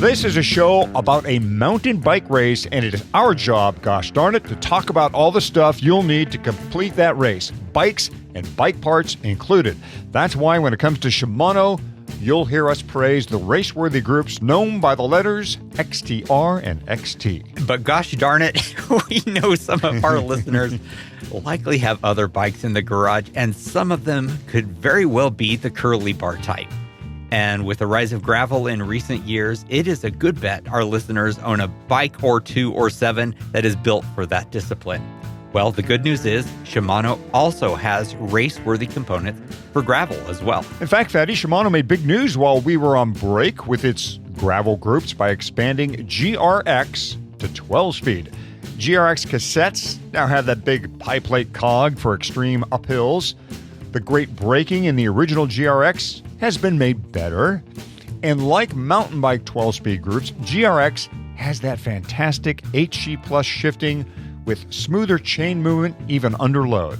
This is a show about a mountain bike race, and it is our job, gosh darn it, to talk about all the stuff you'll need to complete that race. Bikes and bike parts included. That's why when it comes to Shimano, you'll hear us praise the race-worthy groups known by the letters XTR and XT. But gosh darn it, we know some of our listeners likely have other bikes in the garage, and some of them could very well be the curly bar type. And with the rise of gravel in recent years, it is a good bet our listeners own a bike or two or seven that is built for that discipline. Well, the good news is Shimano also has race-worthy components for gravel as well. In fact, Fatty, Shimano made big news while we were on break with its gravel groups by expanding GRX to 12-speed. GRX cassettes now have that big pie plate cog for extreme uphills. The great braking in the original GRX has been made better. And like mountain bike 12-speed groups, GRX has that fantastic HG Plus shifting with smoother chain movement even under load.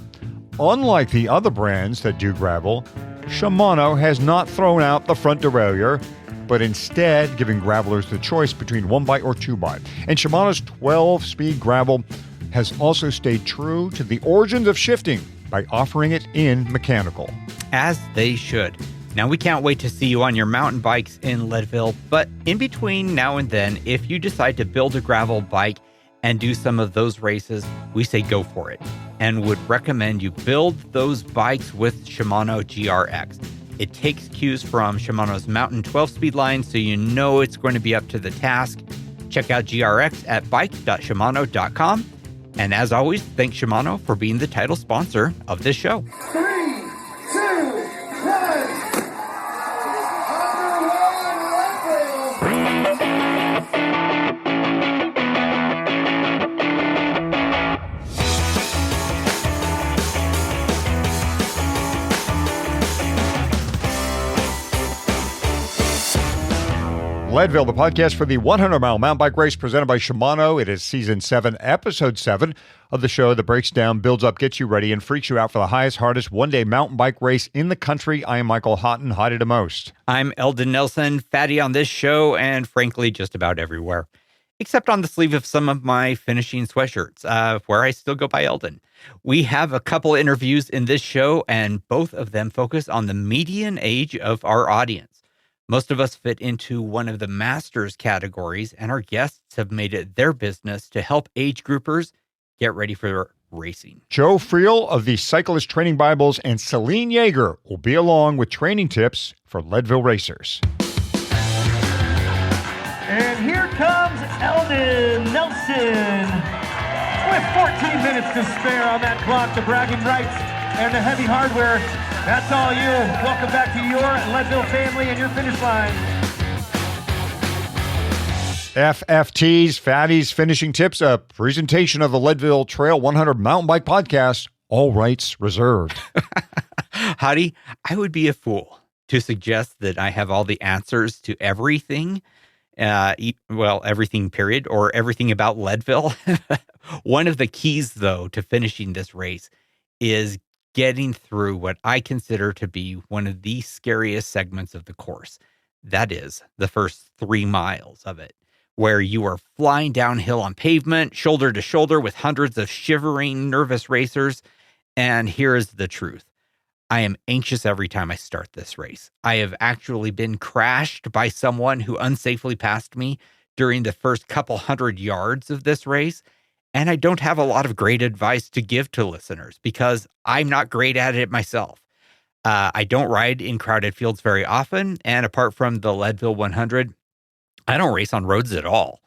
Unlike the other brands that do gravel, Shimano has not thrown out the front derailleur, but instead giving gravelers the choice between 1-by or 2-by. And Shimano's 12-speed gravel has also stayed true to the origins of shifting by offering it in mechanical. As they should. Now, we can't wait to see you on your mountain bikes in Leadville, but in between now and then, if you decide to build a gravel bike and do some of those races, we say go for it and would recommend you build those bikes with Shimano GRX. It takes cues from Shimano's Mountain 12-speed line, so you know it's going to be up to the task. Check out GRX at bike.shimano.com. And as always, thank Shimano for being the title sponsor of this show. 3, 2, 1. Leadville, the podcast for the 100-mile mountain bike race presented by Shimano. It is Season 7, Episode 7 of the show that breaks down, builds up, gets you ready, and freaks you out for the highest, hardest one-day mountain bike race in the country. I am Michael Hottie, Hottie to most. I'm Eldon Nelson, Fatty on this show, and frankly, just about everywhere. Except on the sleeve of some of my finishing sweatshirts, where I still go by Eldon. We have a couple interviews in this show, and both of them focus on the median age of our audience. Most of us fit into one of the masters categories, and our guests have made it their business to help age groupers get ready for racing. Joe Friel of the Cyclist Training Bibles and Selene Yeager will be along with training tips for Leadville racers. And here comes Eldon Nelson with 14 minutes to spare on that clock, the bragging rights and the heavy hardware. That's all you. Welcome back to your Leadville family and your finish line. FFT's Fatty's Finishing Tips, a presentation of the Leadville Trail 100 Mountain Bike Podcast. All rights reserved. Hottie, I would be a fool to suggest that I have all the answers to everything. Everything period, or everything about Leadville. One of the keys, though, to finishing this race is getting through what I consider to be one of the scariest segments of the course. That is the first 3 miles of it, where you are flying downhill on pavement, shoulder to shoulder with hundreds of shivering, nervous racers. And here is the truth. I am anxious every time I start this race. I have actually been crashed by someone who unsafely passed me during the first couple hundred yards of this race. And I don't have a lot of great advice to give to listeners because I'm not great at it myself. I don't ride in crowded fields very often. And apart from the Leadville 100, I don't race on roads at all.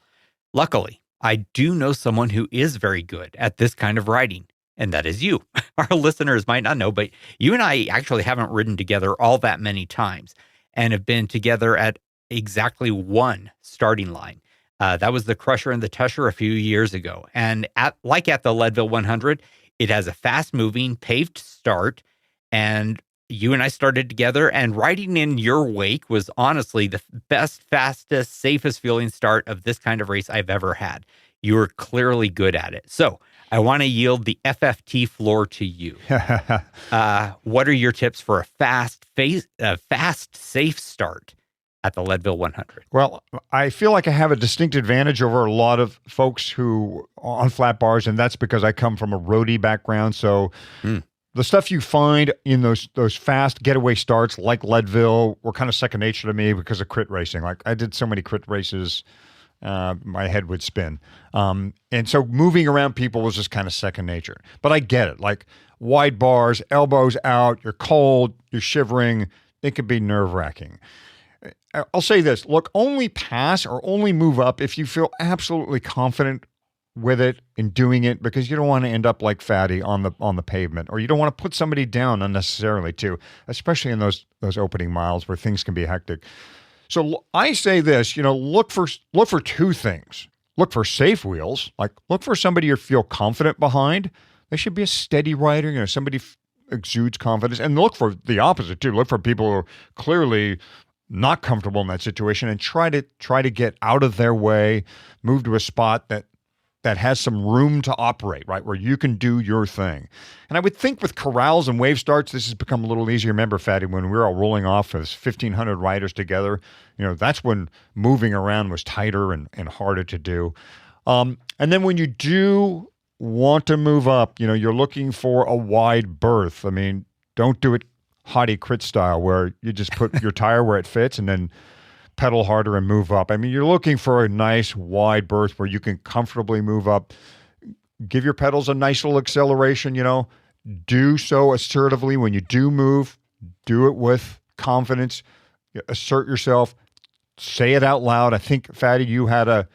Luckily, I do know someone who is very good at this kind of riding. And that is you. Our listeners might not know, but you and I actually haven't ridden together all that many times and have been together at exactly one starting line. That was the Crusher and the Tusher a few years ago. And at the Leadville 100, it has a fast-moving, paved start. And you and I started together, and riding in your wake was honestly the best, fastest, safest feeling start of this kind of race I've ever had. You were clearly good at it. So I want to yield the FFT floor to you. What are your tips for a fast, safe start at the Leadville 100. Well, I feel like I have a distinct advantage over a lot of folks who on flat bars, and that's because I come from a roadie background. So the stuff you find in those fast getaway starts like Leadville were kind of second nature to me because of crit racing. Like I did so many crit races, my head would spin. And so moving around people was just kind of second nature. But I get it. Like wide bars, elbows out, you're cold, you're shivering. It could be nerve-wracking. I'll say this, look, only pass or only move up if you feel absolutely confident with it in doing it, because you don't want to end up like Fatty on the pavement, or you don't want to put somebody down unnecessarily too, especially in those opening miles where things can be hectic. So I say this, look for two things. Look for safe wheels, like look for somebody you feel confident behind. They should be a steady rider, somebody exudes confidence, and look for the opposite too. Look for people who are clearly not comfortable in that situation and try to get out of their way, move to a spot that has some room to operate, right, where you can do your thing. And I would think with corrals and wave starts, this has become a little easier. Remember, Fatty, when we were all rolling off as 1,500 riders together, that's when moving around was tighter and harder to do. And then when you do want to move up, you're looking for a wide berth. I mean, don't do it Hottie crit style where you just put your tire where it fits and then pedal harder and move up. I mean, you're looking for a nice wide berth where you can comfortably move up. Give your pedals a nice little acceleration, do so assertively when you do move. Do it with confidence. Assert yourself. Say it out loud. I think, Fatty, you had a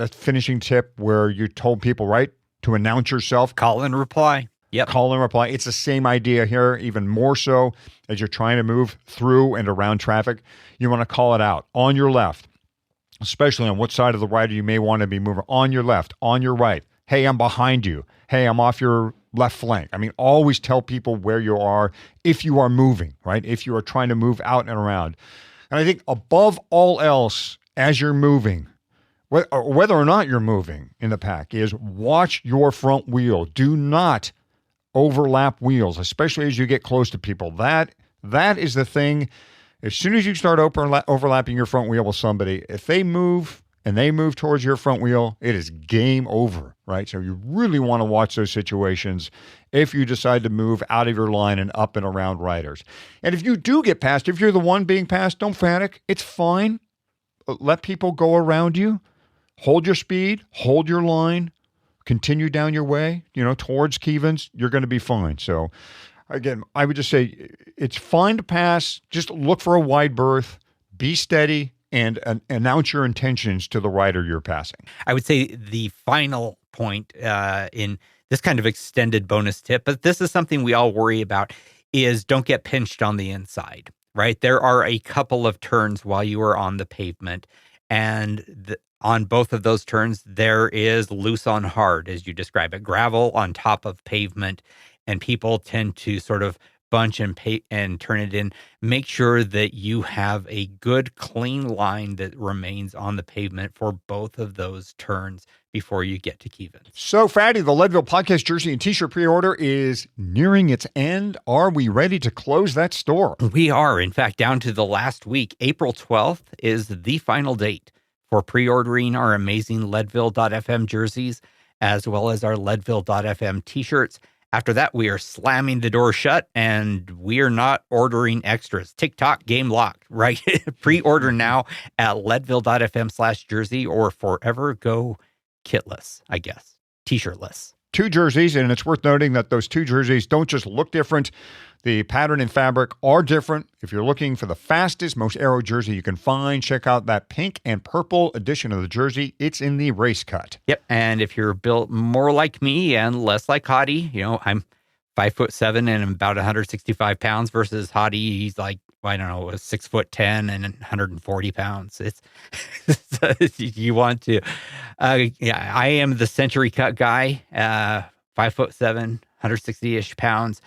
finishing tip where you told people, right, to announce yourself. Call and reply. Yep. Call and reply. It's the same idea here, even more so as you're trying to move through and around traffic. You want to call it out on your left, especially on what side of the rider you may want to be moving. On your left, on your right. Hey, I'm behind you. Hey, I'm off your left flank. I mean, always tell people where you are if you are moving, right? If you are trying to move out and around. And I think above all else, as you're moving, whether or not you're moving in the pack, is watch your front wheel. Do not overlap wheels, especially as you get close to people. That is the thing. As soon as you start overlapping your front wheel with somebody, if they move and they move towards your front wheel, it is game over, right? So you really want to watch those situations if you decide to move out of your line and up and around riders. And if you do get passed, if you're the one being passed, don't panic. It's fine. Let people go around you. Hold your speed. Hold your line. Continue down your way, towards Keevans. You're going to be fine. So, again, I would just say it's fine to pass. Just look for a wide berth. Be steady and announce your intentions to the rider you're passing. I would say the final point in this kind of extended bonus tip, but this is something we all worry about, is don't get pinched on the inside, right? There are a couple of turns while you are on the pavement, and on both of those turns, there is loose on hard, as you describe it, gravel on top of pavement, and people tend to sort of bunch and turn it in. Make sure that you have a good, clean line that remains on the pavement for both of those turns before you get to Keevans. So, Fatty, the Leadville podcast jersey and t-shirt pre-order is nearing its end. Are we ready to close that store? We are, in fact, down to the last week. April 12th is the final date for pre-ordering our amazing Leadville.fm jerseys, as well as our Leadville.fm t-shirts. After that, we are slamming the door shut, and we are not ordering extras. TikTok game locked, right? Pre-order now at Leadville.fm/jersey, or forever go kitless, I guess. T-shirtless. 2 jerseys, and it's worth noting that those 2 jerseys don't just look different. The pattern and fabric are different. If you're looking for the fastest, most aero jersey you can find, check out that pink and purple edition of the jersey. It's in the race cut. Yep. And if you're built more like me and less like Hottie, I'm 5'7" and about 165 pounds versus Hottie. He's like, I don't know, 6'10" and 140 pounds. It's you want to, I am the century cut guy, 5'7", 160-ish pounds.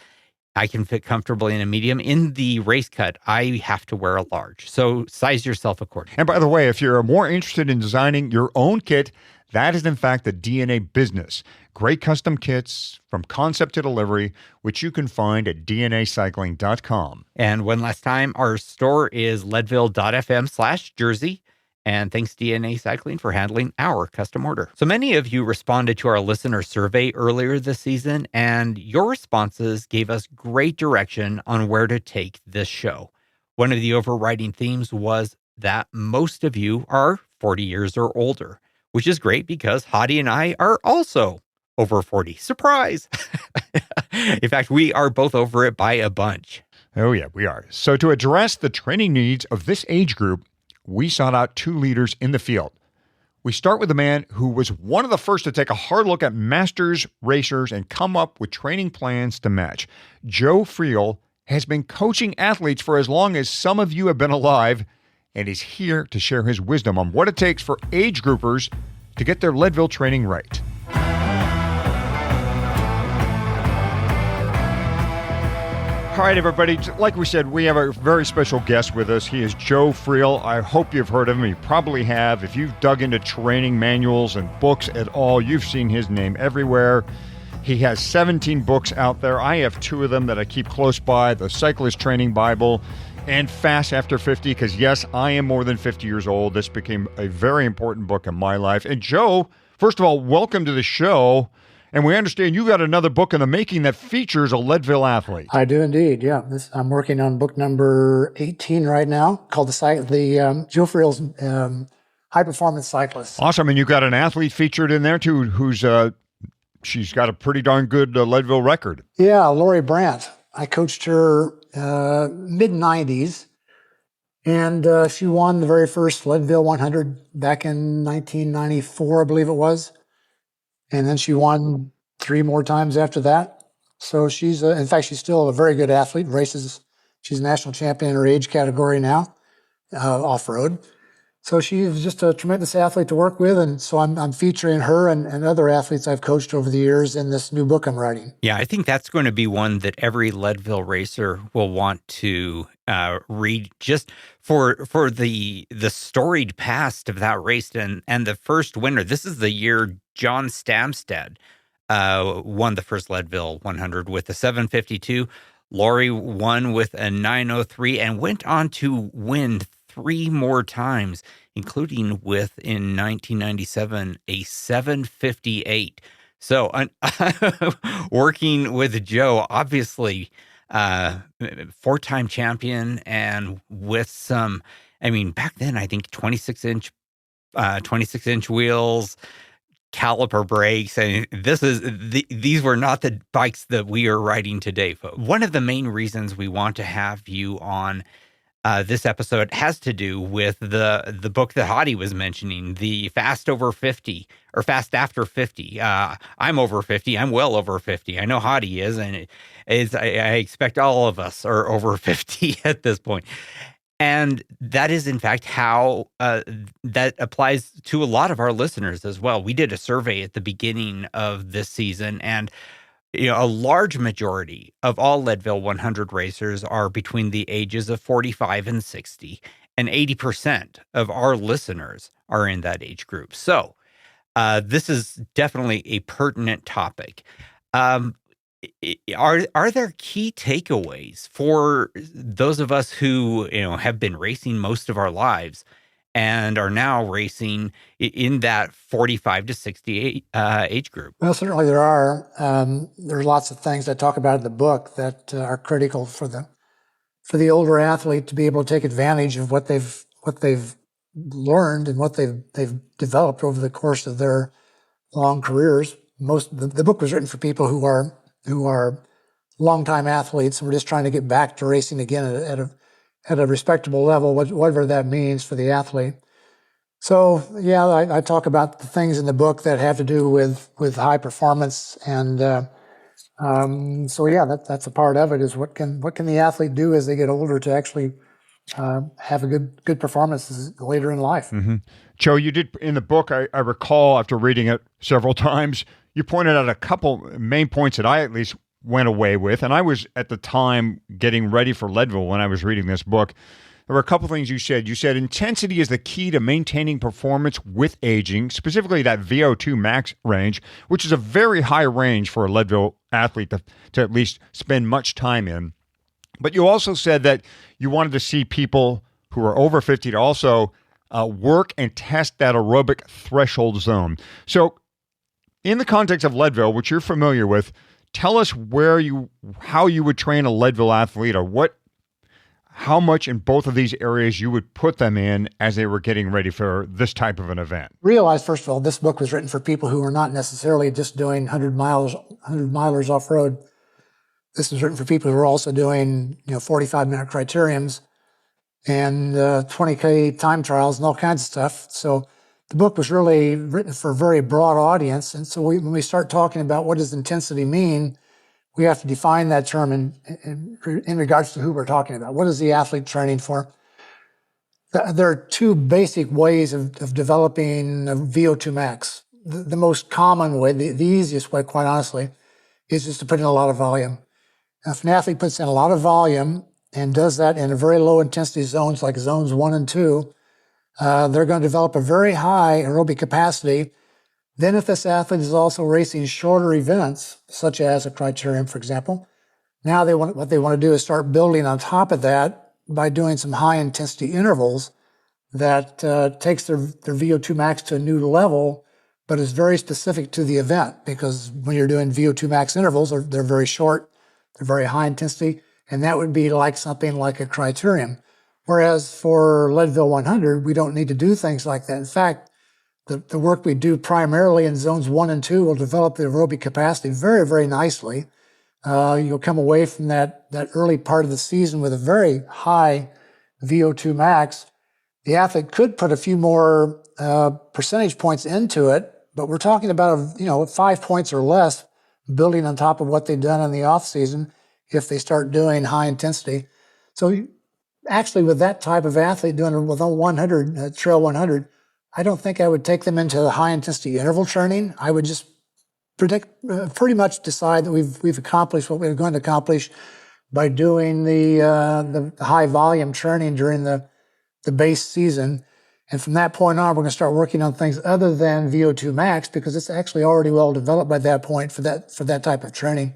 I can fit comfortably in a medium. In the race cut, I have to wear a large. So size yourself accordingly. And by the way, if you're more interested in designing your own kit, That is, in fact, the DNA business. Great custom kits from concept to delivery, which you can find at dnacycling.com. And one last time, our store is leadville.fm/Jersey. And thanks DNA Cycling for handling our custom order. So many of you responded to our listener survey earlier this season, and your responses gave us great direction on where to take this show. One of the overriding themes was that most of you are 40 years or older, which is great because Hottie and I are also over 40. Surprise! In fact, we are both over it by a bunch. Oh yeah, we are. So to address the training needs of this age group, we sought out two leaders in the field. We start with a man who was one of the first to take a hard look at masters racers and come up with training plans to match. Joe Friel has been coaching athletes for as long as some of you have been alive, and he's here to share his wisdom on what it takes for age groupers to get their Leadville training right. All right, everybody. Like we said, we have a very special guest with us. He is Joe Friel. I hope you've heard of him. You probably have. If you've dug into training manuals and books at all, you've seen his name everywhere. He has 17 books out there. I have two of them that I keep close by, the Cyclist Training Bible and Fast After 50, because yes, I am more than 50 years old. This became a very important book in my life. And Joe, first of all, welcome to the show. And we understand you got another book in the making that features a Leadville athlete. I do indeed, yeah. I'm working on book number 18 right now, called Joe Friel's High Performance Cyclist. Awesome, and you got an athlete featured in there too, who's she's got a pretty darn good Leadville record. Yeah, Lori Brandt. I coached her mid-90s, and she won the very first Leadville 100 back in 1994, I believe it was. And then she won 3 more times after that. So she's, in fact, she's still a very good athlete, races. She's a national champion in her age category now, off-road. So she's just a tremendous athlete to work with. And so I'm featuring her and other athletes I've coached over the years in this new book I'm writing. Yeah, I think that's going to be one that every Leadville racer will want to read, just for the storied past of that race and the first winner. This is the year John Stamstad won the first Leadville 100 with a 752. Lori won with a 903 and went on to win 3 more times, including with, in 1997, a 758. So working with Joe, obviously 4-time champion, and with some, I mean, back then, I think 26-inch wheels, caliper brakes, and these were not the bikes that we are riding today, folks. One of the main reasons we want to have you on this episode has to do with the book that Hottie was mentioning, the Fast Over 50 or Fast After 50. I'm over 50. I'm well over 50. I know Hottie is, and I expect all of us are over 50 at this point. And that is, in fact, how that applies to a lot of our listeners as well. We did a survey at the beginning of this season, and a large majority of all Leadville 100 racers are between the ages of 45 and 60, and 80% of our listeners are in that age group. So this is definitely a pertinent topic. Are there key takeaways for those of us who have been racing most of our lives and are now racing in that 45 to 68 age group? Well, certainly there are. There's lots of things I talk about in the book that are critical for the older athlete to be able to take advantage of what they've learned and what they've developed over the course of their long careers. The book was written for people who are longtime athletes and we're just trying to get back to racing again at a respectable level, whatever that means for the athlete. So, yeah, I talk about the things in the book that have to do with high performance, and so yeah, that's a part of it. Is what can the athlete do as they get older to actually have a good performance later in life. Mm-hmm. Joe, you did in the book. I recall after reading it several times, you pointed out a couple main points that I at least went away with, and I was at the time getting ready for Leadville when I was reading this book. there were a couple things you said. You said intensity is the key to maintaining performance with aging, specifically that VO2 max range, which is a very high range for a Leadville athlete to at least spend much time in. But you also said that you wanted to see people who are over 50 to also work and test that aerobic threshold zone. So in the context of Leadville, which you're familiar with, tell us how you would train a Leadville athlete, or how much in both of these areas you would put them in as they were getting ready for this type of an event. Realize, first of all, this book was written for people who are not necessarily just doing 100 milers off road. This was written for people who are also doing 45-minute criteriums and 20K time trials and all kinds of stuff. So the book was really written for a very broad audience. And so when we start talking about what does intensity mean, we have to define that term in regards to who we're talking about. What is the athlete training for? There are two basic ways of developing a VO2 max. The most common way, the easiest way, quite honestly, is just to put in a lot of volume. Now, if an athlete puts in a lot of volume and does that in a very low intensity zones like zones 1 and 2, they're going to develop a very high aerobic capacity. Then if this athlete is also racing shorter events, such as a criterium, for example, now what they want to do is start building on top of that by doing some high intensity intervals that takes their VO2 max to a new level, but is very specific to the event, because when you're doing VO2 max intervals, they're very short, they're very high intensity, and that would be like something like a criterium. Whereas for Leadville 100, we don't need to do things like that. In fact, the work we do primarily in zones 1 and 2 will develop the aerobic capacity very, very nicely. You'll come away from that early part of the season with a very high VO2 max. The athlete could put a few more percentage points into it, but we're talking about 5 points or less building on top of what they've done in the off season if they start doing high intensity. So actually, with that type of athlete doing with a 100 trail 100, I don't think I would take them into the high intensity interval training. I would just pretty much decide that we've accomplished what we were going to accomplish by doing the high volume training during the base season. And from that point on, we're going to start working on things other than VO2 max, because it's actually already well developed by that point for that type of training.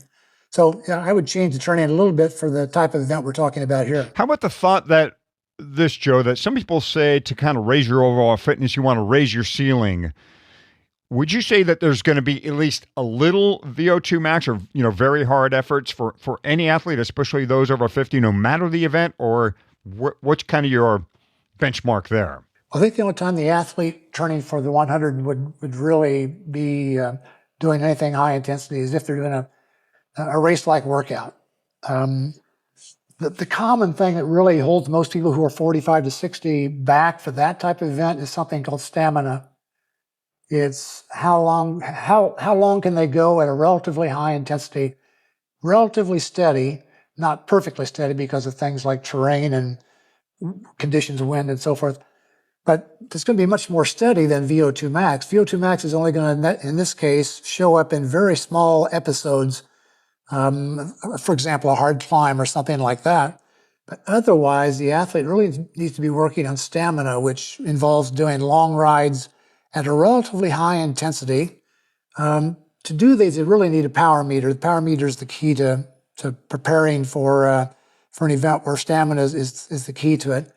So I would change the training a little bit for the type of event we're talking about here. How about the thought that Joe, that some people say to kind of raise your overall fitness, you want to raise your ceiling. Would you say that there's going to be at least a little VO2 max or, very hard efforts for any athlete, especially those over 50, no matter the event, or what's kind of your benchmark there? I think the only time the athlete training for the 100 would really be doing anything high intensity is if they're doing a race-like workout. The common thing that really holds most people who are 45 to 60 back for that type of event is something called stamina. It's how long can they go at a relatively high intensity, relatively steady, not perfectly steady because of things like terrain and conditions of wind and so forth. But it's going to be much more steady than VO2 max. VO2 max is only going to, in this case, show up in very small episodes. For example, a hard climb or something like that. But otherwise, the athlete really needs to be working on stamina, which involves doing long rides at a relatively high intensity. To do these, you really need a power meter. The power meter is the key to preparing for an event where stamina is the key to it.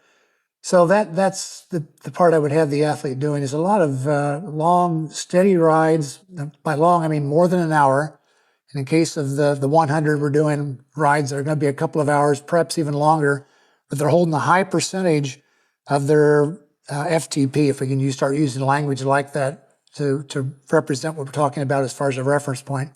So that's the part I would have the athlete doing is a lot of long, steady rides. By long, I mean more than an hour. And in case of the 100, we're doing rides that are going to be a couple of hours, perhaps even longer, but they're holding a high percentage of their FTP, if we can start using language like that to represent what we're talking about as far as a reference point.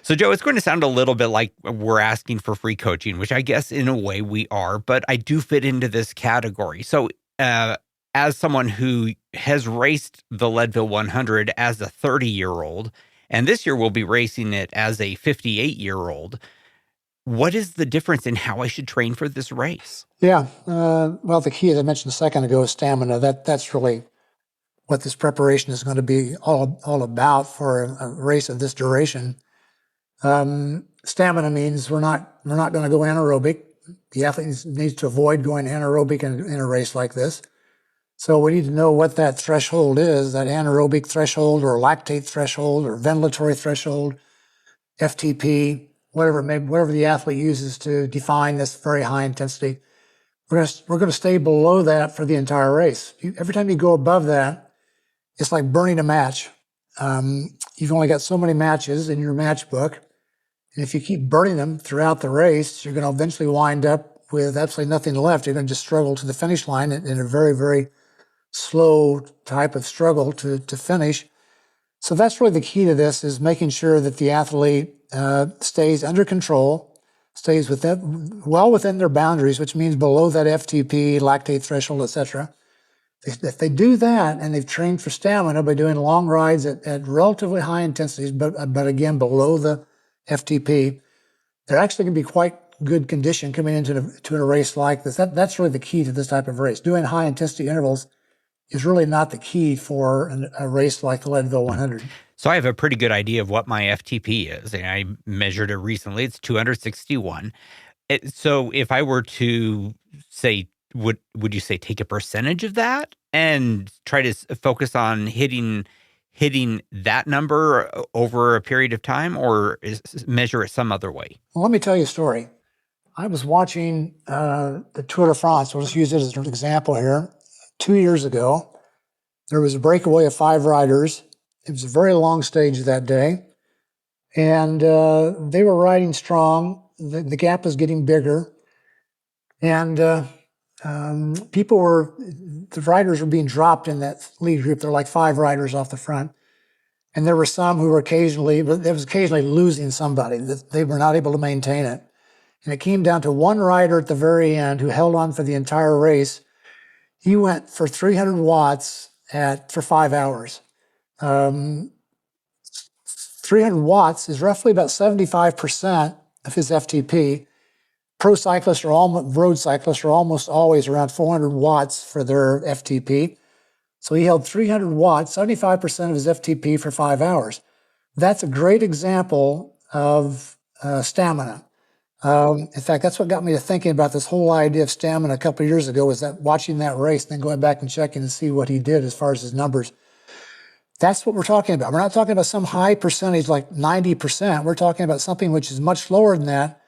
So, Joe, it's going to sound a little bit like we're asking for free coaching, which I guess in a way we are, but I do fit into this category. So, as someone who has raced the Leadville 100 as a 30-year-old, and this year we'll be racing it as a 58-year-old, what is the difference in how I should train for this race? Yeah, well, the key, as I mentioned a second ago, is stamina. That's really what this preparation is going to be all about for a race of this duration. Stamina means we're not going to go anaerobic. the athlete needs to avoid going anaerobic in a race like this. So we need to know what that threshold is, that anaerobic threshold or lactate threshold or ventilatory threshold, FTP, whatever the athlete uses to define this very high intensity. We're going to stay below that for the entire race. Every time you go above that, it's like burning a match. You've only got so many matches in your match book. And if you keep burning them throughout the race, you're going to eventually wind up with absolutely nothing left. You're going to just struggle to the finish line in a very, very slow type of struggle to finish. So that's really the key to this, is making sure that the athlete stays under control, stays well within their boundaries, which means below that FTP, lactate threshold, etc. If they do that, and they've trained for stamina by doing long rides at relatively high intensities, but again below the FTP, they're actually going to be quite good condition coming into a race like this. That's really the key to this type of race. Doing high intensity intervals is really not the key for a race like the Leadville 100. So I have a pretty good idea of what my FTP is, and I measured it recently. It's 261. So if I were to say, would you say take a percentage of that and try to focus on hitting that number over a period of time, or measure it some other way? Well, let me tell you a story. I was watching the Tour de France. We'll just use it as an example here. 2 years ago, there was a breakaway of 5 riders. It was a very long stage that day, and they were riding strong. The gap was getting bigger, and the riders were being dropped in that lead group. There were like 5 riders off the front, and there were some who were occasionally losing somebody, that they were not able to maintain it. And it came down to one rider at the very end who held on for the entire race. He went for 300 watts for 5 hours. 300 watts is roughly about 75% of his FTP. Road cyclists are almost always around 400 watts for their FTP. So he held 300 watts, 75% of his FTP for 5 hours. That's a great example of stamina. In fact, that's what got me to thinking about this whole idea of stamina a couple of years ago, was that watching that race and then going back and checking to see what he did as far as his numbers. That's what we're talking about. We're not talking about some high percentage like 90%. We're talking about something which is much lower than that.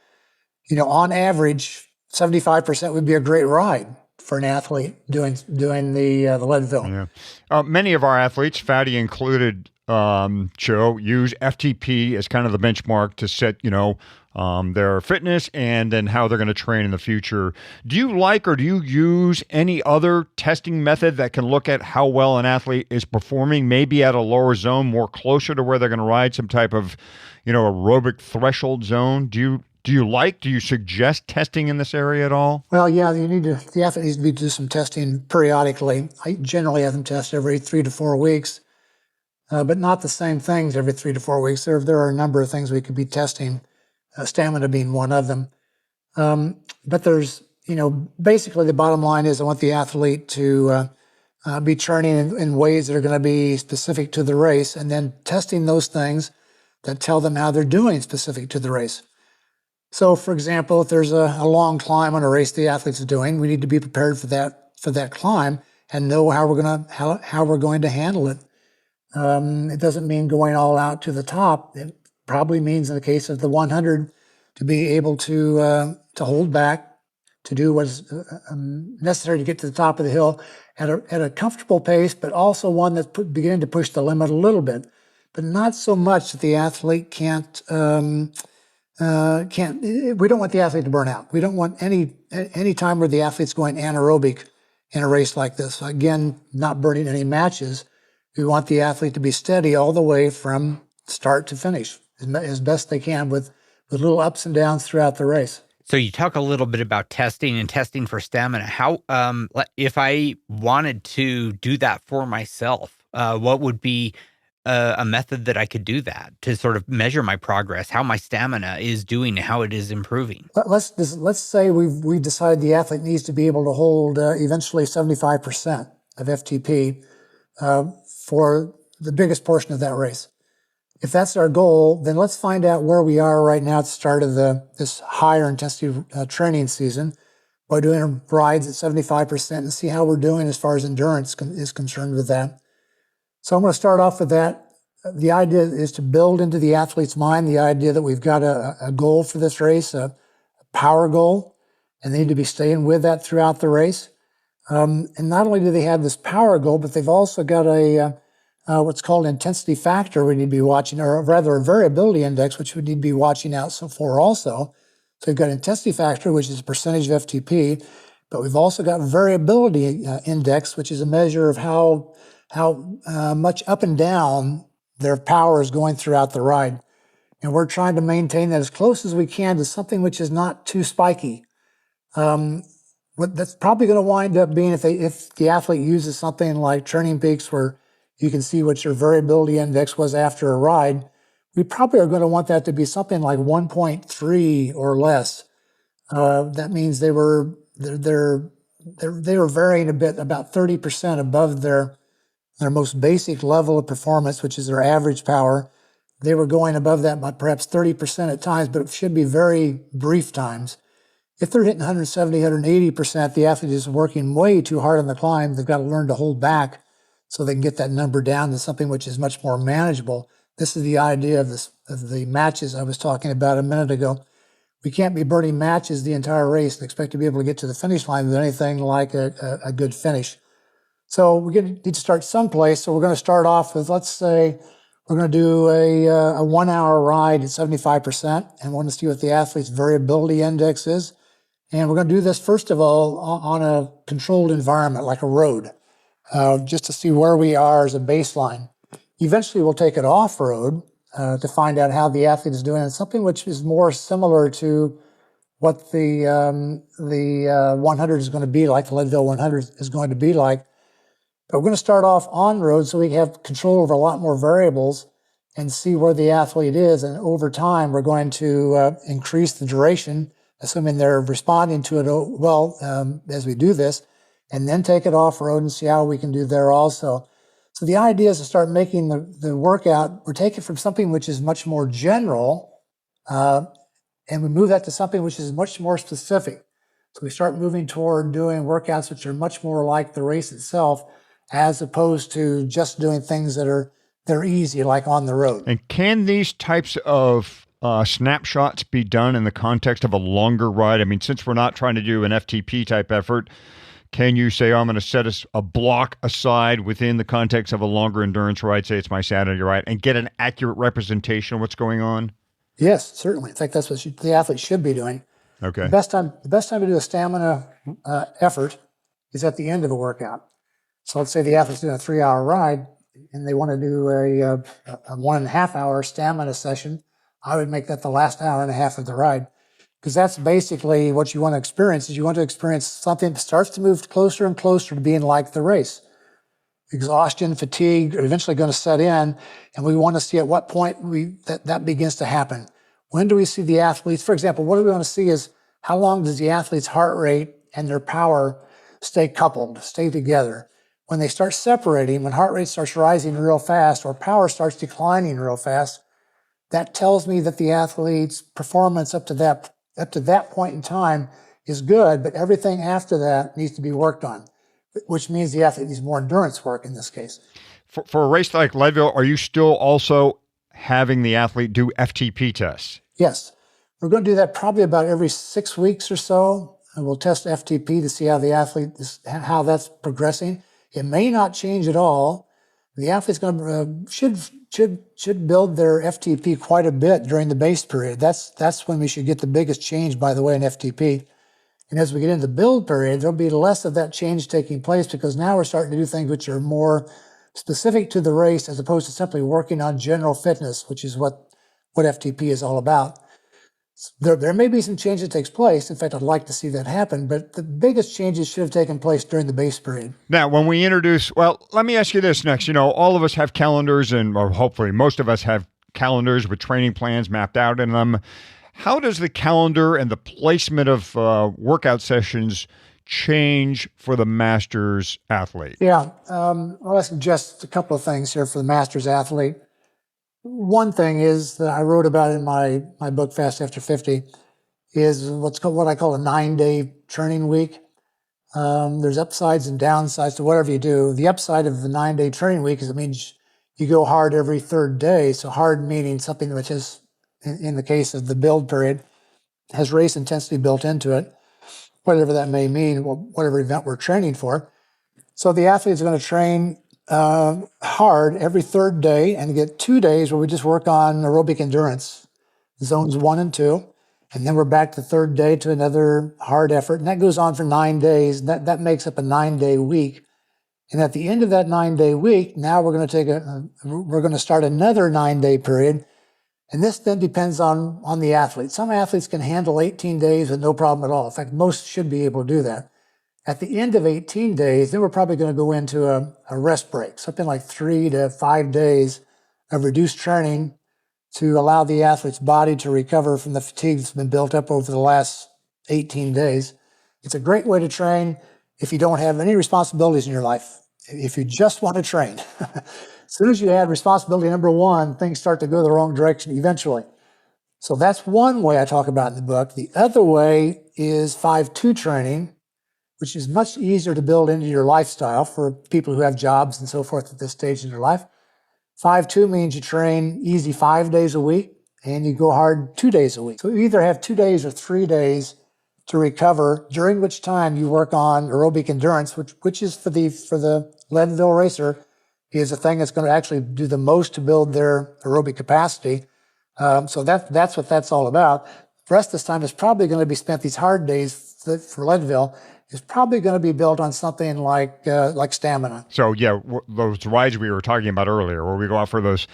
On average, 75% would be a great ride for an athlete doing the Leadville. Yeah. Many of our athletes, Fatty included, Joe, use FTP as kind of the benchmark to set, their fitness and then how they're going to train in the future. Do you like, or do you use any other testing method that can look at how well an athlete is performing, maybe at a lower zone, more closer to where they're going to ride, some type of, aerobic threshold zone? Do you suggest testing in this area at all? Well, yeah, the athlete needs to do some testing periodically. I generally have them test every 3 to 4 weeks, but not the same things every 3 to 4 weeks. There are a number of things we could be testing, stamina being one of them. But there's, basically the bottom line is I want the athlete to be training in ways that are going to be specific to the race, and then testing those things that tell them how they're doing specific to the race. So, for example, if there's a long climb on a race the athlete's doing, we need to be prepared for that climb and know how we're going to handle it. It doesn't mean going all out to the top. It probably means, in the case of the 100, to be able to hold back, to do what's necessary to get to the top of the hill at a comfortable pace, but also one that's beginning to push the limit a little bit, but not so much that the athlete can't. We don't want the athlete to burn out. We don't want any time where the athlete's going anaerobic in a race like this. Again, not burning any matches. We want the athlete to be steady all the way from start to finish as best they can with little ups and downs throughout the race. So you talk a little bit about testing for stamina. How, if I wanted to do that for myself, what would be a method that I could do that to sort of measure my progress, how my stamina is doing, how it is improving? Let's say we've decided the athlete needs to be able to hold eventually 75% of FTP for the biggest portion of that race. If that's our goal, then let's find out where we are right now at the start of this higher intensity training season by doing rides at 75% and see how we're doing as far as endurance is concerned with that. So I'm going to start off with that. The idea is to build into the athlete's mind the idea that we've got a goal for this race, a power goal, and they need to be staying with that throughout the race. And not only do they have this power goal, but they've also got what's called intensity factor we need to be watching, or rather a variability index, which we need to be watching out for also. So we've got intensity factor, which is a percentage of FTP, but we've also got variability index, which is a measure of how much up and down their power is going throughout the ride. And we're trying to maintain that as close as we can to something which is not too spiky. What that's probably going to wind up being if the athlete uses something like Turning Peaks, where you can see what your variability index was after a ride, we probably are going to want that to be something like 1.3 or less. That means they were varying a bit, about 30% above their most basic level of performance, which is their average power. They were going above that by perhaps 30% at times, but it should be very brief times. If they're hitting 170, 180%, the athlete is working way too hard on the climb. They've got to learn to hold back so they can get that number down to something which is much more manageable. This is the idea of the matches I was talking about a minute ago. We can't be burning matches the entire race and expect to be able to get to the finish line with anything like a good finish. So we need to start someplace. So we're going to start off with, let's say, we're going to do a 1 hour ride at 75%, and we want to see what the athlete's variability index is. And we're going to do this, first of all, on a controlled environment, like a road, just to see where we are as a baseline. Eventually, we'll take it off-road to find out how the athlete is doing, and something which is more similar to what the 100 is going to be like, the Leadville 100 is going to be like. But we're going to start off on-road so we have control over a lot more variables and see where the athlete is. And over time, we're going to increase the duration, assuming they're responding to it well as we do this, and then take it off-road and see how we can do there also. So the idea is to start making the workout, we're taking from something which is much more general, and we move that to something which is much more specific. So we start moving toward doing workouts which are much more like the race itself, as opposed to just doing things they're easy, like on the road. And can these types of snapshots be done in the context of a longer ride? I mean, since we're not trying to do an FTP type effort, can you say, I'm going to set a block aside within the context of a longer endurance ride, say it's my Saturday ride, and get an accurate representation of what's going on? Yes, certainly. In fact, that's what the athlete should be doing. Okay. The best time to do a stamina effort is at the end of a workout. So let's say the athlete's doing a 3 hour ride and they want to do a 1.5 hour stamina session. I would make that the last hour and a half of the ride, because that's basically what you want to experience. Is you want to experience something that starts to move closer and closer to being like the race. Exhaustion, fatigue are eventually going to set in, and we want to see at what point that begins to happen. When do we see the athletes? For example, what we want to see is how long does the athlete's heart rate and their power stay coupled, stay together. When they start separating, when heart rate starts rising real fast or power starts declining real fast, that tells me that the athlete's performance up to that point in time is good, but everything after that needs to be worked on, which means the athlete needs more endurance work in this case. For a race like Leadville, are you still also having the athlete do FTP tests? Yes. We're going to do that probably about every 6 weeks or so. And we'll test FTP to see how the athlete how that's progressing. It may not change at all. The athlete's going to should build their FTP quite a bit during the base period. That's when we should get the biggest change, by the way, in FTP. And as we get into the build period, there'll be less of that change taking place, because now we're starting to do things which are more specific to the race as opposed to simply working on general fitness, which is what FTP is all about. There may be some change that takes place. In fact, I'd like to see that happen, but the biggest changes should have taken place during the base period. Now, when we introduce, well, let me ask you this next. All of us have calendars, or hopefully most of us have calendars with training plans mapped out in them. How does the calendar and the placement of workout sessions change for the Masters athlete? Yeah, well, I suggest a couple of things here for the Masters athlete. One thing is that I wrote about in my book, Fast After 50, is what I call a 9-day training week. There's upsides and downsides to whatever you do. The upside of the 9-day training week is it means you go hard every third day. So hard meaning something which is, in the case of the build period, has race intensity built into it, whatever that may mean, whatever event we're training for. So the athletes are going to train hard every third day and get 2 days where we just work on aerobic endurance, zones 1 and 2. And then we're back the third day to another hard effort. And that goes on for 9 days. That makes up a 9-day week. And at the end of that 9-day week, now we're going to we're going to start another 9-day period. And this then depends on the athlete. Some athletes can handle 18 days with no problem at all. In fact, most should be able to do that. At the end of 18 days, then we're probably going to go into a rest break, something like 3 to 5 days of reduced training to allow the athlete's body to recover from the fatigue that's been built up over the last 18 days. It's a great way to train if you don't have any responsibilities in your life, if you just want to train. As soon as you add responsibility number 1, things start to go the wrong direction eventually. So that's one way I talk about in the book. The other way is 5-2 training, which is much easier to build into your lifestyle for people who have jobs and so forth at this stage in their life. 5-2 means you train easy 5 days a week and you go hard 2 days a week. So you either have 2 days or 3 days to recover, during which time you work on aerobic endurance, which is for the Leadville racer, is the thing that's going to actually do the most to build their aerobic capacity. So that's what that's all about. The rest of this time is probably going to be spent, these hard days for Leadville, is probably going to be built on something like stamina. So yeah, those rides we were talking about earlier, where we go out for those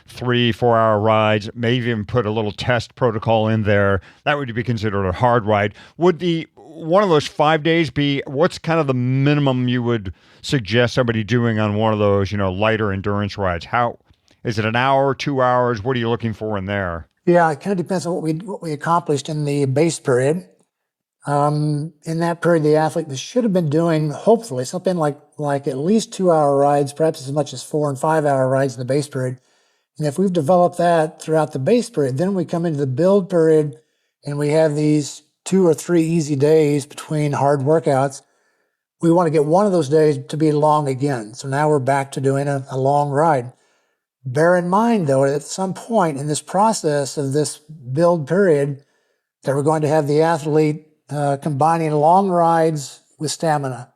3-4 hour rides, maybe even put a little test protocol in there, that would be considered a hard ride. Would one of those 5 days be, what's kind of the minimum you would suggest somebody doing on one of those, lighter endurance rides? How is it, an hour, 2 hours? What are you looking for in there? Yeah, it kind of depends on what we accomplished in the base period. In that period, the athlete should have been doing, hopefully, something like at least 2-hour rides, perhaps as much as 4 and 5-hour rides in the base period. And if we've developed that throughout the base period, then we come into the build period and we have these 2 or 3 easy days between hard workouts. We want to get one of those days to be long again. So now we're back to doing a long ride. Bear in mind, though, at some point in this process of this build period, that we're going to have the athlete combining long rides with stamina.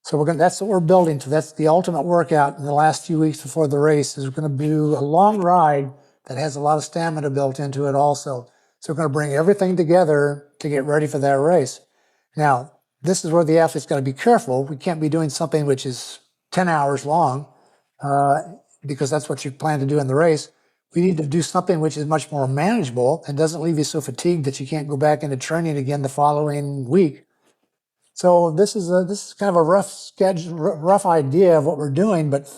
So that's what we're building to. That's the ultimate workout in the last few weeks before the race, is we're going to do a long ride that has a lot of stamina built into it also. So we're going to bring everything together to get ready for that race. Now, this is where the athlete's got to be careful. We can't be doing something which is 10 hours long because that's what you plan to do in the race. We need to do something which is much more manageable and doesn't leave you so fatigued that you can't go back into training again the following week. So this is kind of a rough schedule, rough idea of what we're doing, but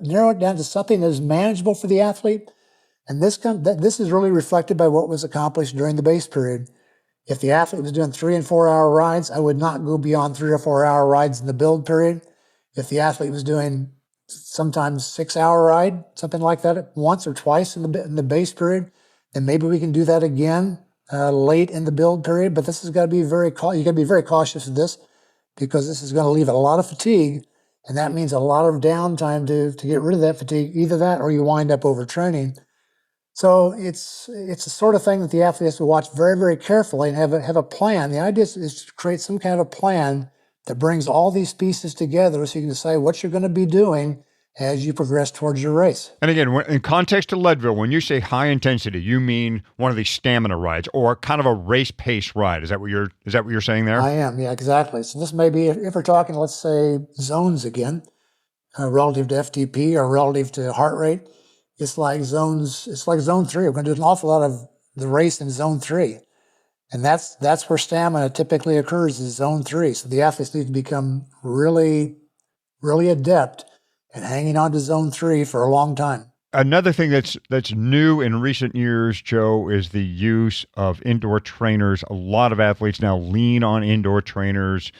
narrow it down to something that is manageable for the athlete. And this is really reflected by what was accomplished during the base period. If the athlete was doing 3 and 4 hour rides, I would not go beyond 3 or 4 hour rides in the build period. If the athlete was doing sometimes 6-hour ride, something like that, once or twice in the base period, then maybe we can do that again late in the build period. But this has got to be you got to be very cautious of this, because this is going to leave a lot of fatigue, and that means a lot of downtime to get rid of that fatigue. Either that, or you wind up overtraining. So it's the sort of thing that the athlete has to watch very, very carefully and have a plan. The idea is to create some kind of a plan that brings all these pieces together so you can decide what you're going to be doing as you progress towards your race. And again, in context to Leadville, when you say high intensity, you mean one of these stamina rides or kind of a race pace ride. Is that what you're saying there? I am, yeah, exactly. So this may be, if we're talking, let's say, zones again, relative to FTP or relative to heart rate, it's like zone 3. We're going to do an awful lot of the race in zone 3. And that's where stamina typically occurs, is zone 3. So the athletes need to become really, really adept at hanging on to zone 3 for a long time. Another thing that's new in recent years, Joe, is the use of indoor trainers. A lot of athletes now lean on indoor trainers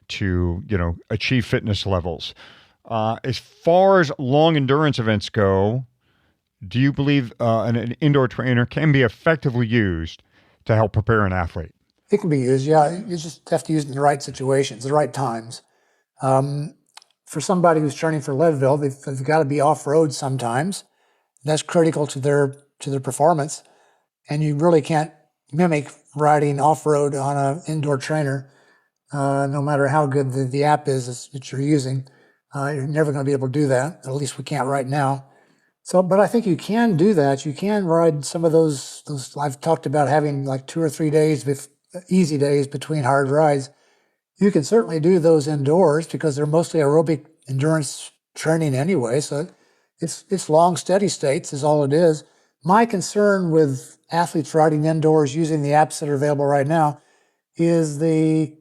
to, achieve fitness levels. As far as long endurance events go, do you believe an indoor trainer can be effectively used to help prepare an athlete? It can be used, yeah. You just have to use it in the right situations, the right times. For somebody who's training for Leadville, they've got to be off-road sometimes. That's critical to their performance. And you really can't mimic riding off-road on an indoor trainer, no matter how good the app is that you're using. You're never going to be able to do that. At least we can't right now. So, but I think you can do that. You can ride some of those I've talked about having like 2 or 3 days with easy days between hard rides. You can certainly do those indoors because they're mostly aerobic endurance training anyway. So it's long, steady states is all it is. My concern with athletes riding indoors using the apps that are available right now is the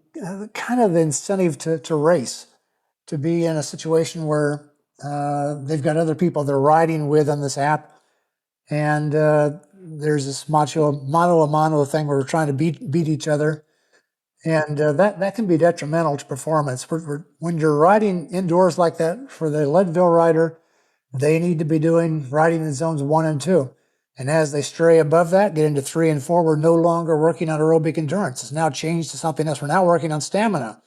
kind of the incentive to race, to be in a situation where they've got other people they're riding with on this app, and there's this mano a mano thing where we're trying to beat each other, and that can be detrimental to performance. When you're riding indoors like that for the Leadville rider, they need to be riding in zones 1 and 2. And as they stray above that, get into 3 and 4, we're no longer working on aerobic endurance. It's now changed to something else. We're now working on stamina,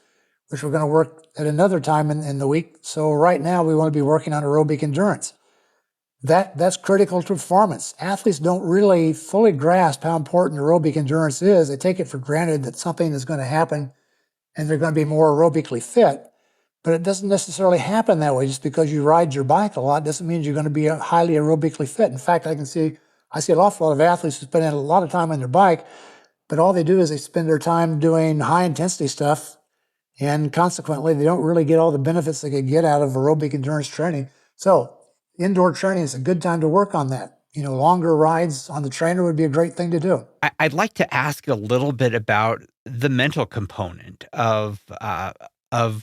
which we're going to work at another time in the week. So right now we want to be working on aerobic endurance. That's critical to performance. Athletes don't really fully grasp how important aerobic endurance is. They take it for granted that something is going to happen and they're going to be more aerobically fit. But it doesn't necessarily happen that way. Just because you ride your bike a lot doesn't mean you're going to be highly aerobically fit. In fact, I see an awful lot of athletes who spend a lot of time on their bike, but all they do is they spend their time doing high intensity stuff, and consequently they don't really get all the benefits they could get out of aerobic endurance training. So indoor training is a good time to work on that. Longer rides on the trainer would be a great thing to do. I'd like to ask a little bit about the mental component of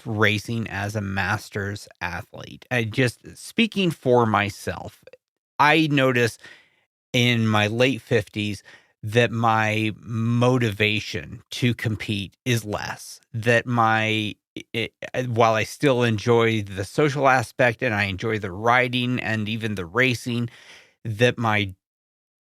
racing as a masters athlete. Speaking for myself, I notice in my late 50s that my motivation to compete is less. That while I still enjoy the social aspect and I enjoy the riding and even the racing, that my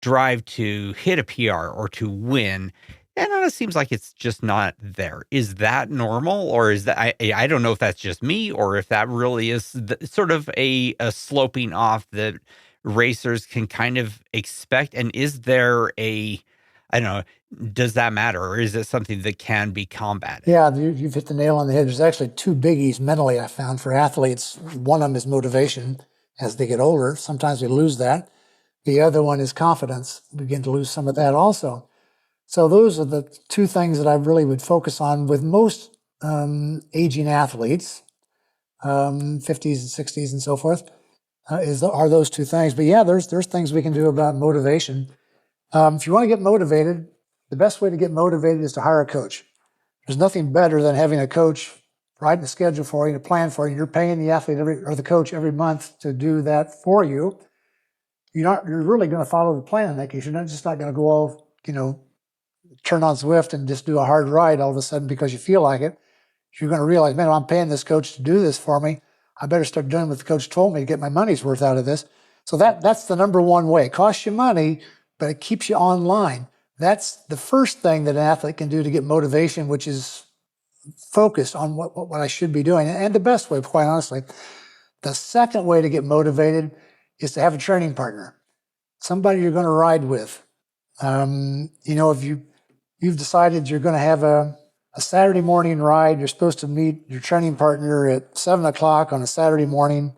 drive to hit a PR or to win, and it seems like it's just not there. Is that normal, or is that I don't know if that's just me or if that really is sort of a sloping off that racers can kind of expect? And is there I don't know, does that matter, or is it something that can be combated? Yeah, you've hit the nail on the head. There's actually 2 biggies mentally I found for athletes. One of them is motivation as they get older. Sometimes we lose that. The other one is confidence. We begin to lose some of that also. So those are the 2 things that I really would focus on with most aging athletes, 50s and 60s and so forth, are those 2 things. But yeah, there's things we can do about motivation. If you want to get motivated, the best way to get motivated is to hire a coach. There's nothing better than having a coach write a schedule for you, a plan for you. You're paying the athlete or the coach every month to do that for you. You're really going to follow the plan in that case. You're not going to go all, turn on Zwift and just do a hard ride all of a sudden because you feel like it. You're going to realize, man, I'm paying this coach to do this for me. I better start doing what the coach told me to get my money's worth out of this. So that's the number one way. It costs you money, but it keeps you online. That's the first thing that an athlete can do to get motivation, which is focused on what I should be doing. And the best way, quite honestly. The second way to get motivated is to have a training partner, somebody you're going to ride with. If you've decided you're going to have a Saturday morning ride, you're supposed to meet your training partner at 7:00 on a Saturday morning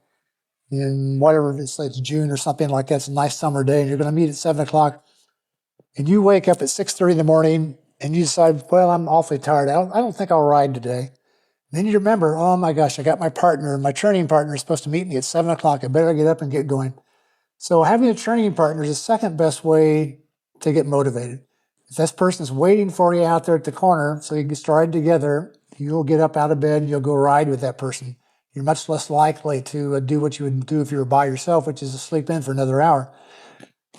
in whatever, it's June or something like that. It's a nice summer day, and you're going to meet at 7:00, and you wake up at 6:30 in the morning and you decide, well, I'm awfully tired. I don't think I'll ride today. Then you remember, oh my gosh, I got my training partner is supposed to meet me at 7:00. I better get up and get going. So having a training partner is the second best way to get motivated. If this person's waiting for you out there at the corner, so you can ride together, you'll get up out of bed, you'll go ride with that person. You're much less likely to do what you would do if you were by yourself, which is to sleep in for another hour.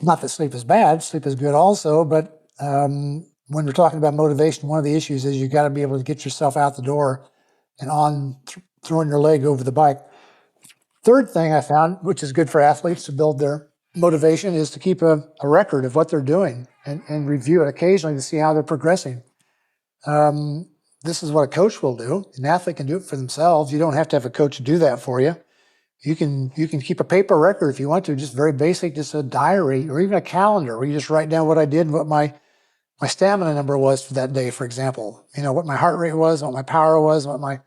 Not that sleep is bad, sleep is good also, but when we're talking about motivation, one of the issues is you got to be able to get yourself out the door and throwing your leg over the bike. Third thing I found, which is good for athletes to build their motivation is to keep a record of what they're doing and review it occasionally to see how they're progressing. This is what a coach will do. An athlete can do it for themselves. You don't have to have a coach do that for you. You can keep a paper record if you want to, just very basic, just a diary or even a calendar where you just write down what I did and what my stamina number was for that day, for example. What my heart rate was, what my power was, what my